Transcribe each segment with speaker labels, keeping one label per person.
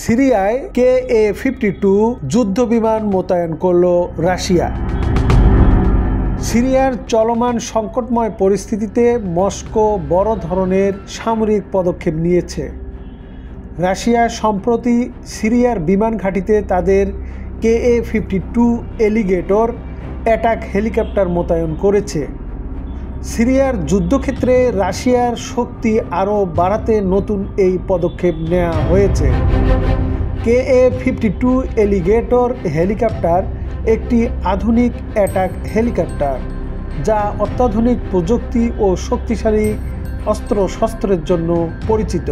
Speaker 1: সিরিয়ায় KA-52 যুদ্ধবিমান মোতায়েন করল রাশিয়া। সিরিয়ার চলমান সংকটময় পরিস্থিতিতে মস্কো বড় ধরনের সামরিক পদক্ষেপ নিয়েছে। রাশিয়া সম্প্রতি সিরিয়ার বিমান ঘাঁটিতে তাদের KA-52 এলিগেটর অ্যাটাক হেলিকপ্টার মোতায়েন করেছে। সিরিয়ার যুদ্ধক্ষেত্রে রাশিয়ার শক্তি আরও বাড়াতে নতুন এই পদক্ষেপ নেওয়া হয়েছে। KA-52 এলিগেটর হেলিকপ্টার একটি আধুনিক অ্যাটাক হেলিকপ্টার, যা অত্যাধুনিক প্রযুক্তি ও শক্তিশালী অস্ত্রশস্ত্রের জন্য পরিচিত।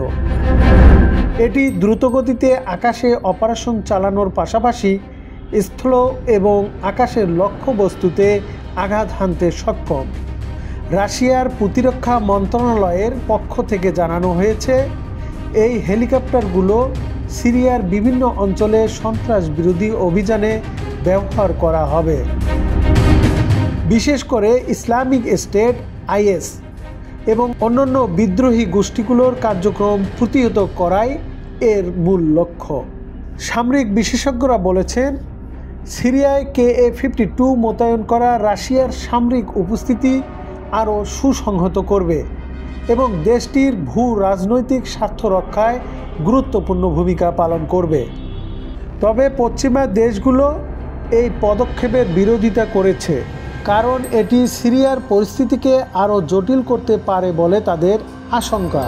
Speaker 1: এটি দ্রুতগতিতে আকাশে অপারেশন চালানোর পাশাপাশি স্থল এবং আকাশের লক্ষ্যবস্তুতে আঘাত হানতে সক্ষম। রাশিয়ার প্রতিরক্ষা মন্ত্রণালয়ের পক্ষ থেকে জানানো হয়েছে, এই হেলিকপ্টারগুলো সিরিয়ার বিভিন্ন অঞ্চলে সন্ত্রাস বিরোধী অভিযানে ব্যবহার করা হবে। বিশেষ করে ইসলামিক স্টেট IS এবং অন্যান্য বিদ্রোহী গোষ্ঠীগুলোর কার্যক্রম প্রতিহত করাই এর মূল লক্ষ্য। সামরিক বিশেষজ্ঞরা বলেছেন, সিরিয়ায় KA-52 মোতায়েন করা রাশিয়ার সামরিক উপস্থিতি আরও সুসংহত করবে এবং দেশটির ভূ রাজনৈতিক স্বার্থ রক্ষায় গুরুত্বপূর্ণ ভূমিকা পালন করবে। তবে পশ্চিমা দেশগুলো এই পদক্ষেপের বিরোধিতা করেছে, কারণ এটি সিরিয়ার পরিস্থিতিকে আরও জটিল করতে পারে বলে তাদের আশঙ্কা।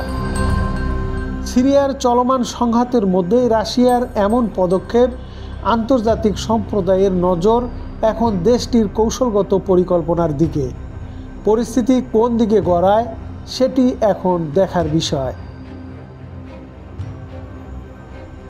Speaker 1: সিরিয়ার চলমান সংঘাতের মধ্যেই রাশিয়ার এমন পদক্ষেপ আন্তর্জাতিক সম্প্রদায়ের নজর এখন দেশটির কৌশলগত পরিকল্পনার দিকে। পরিস্থিতি কোন দিকে গড়ায় সেটি এখন দেখার বিষয়।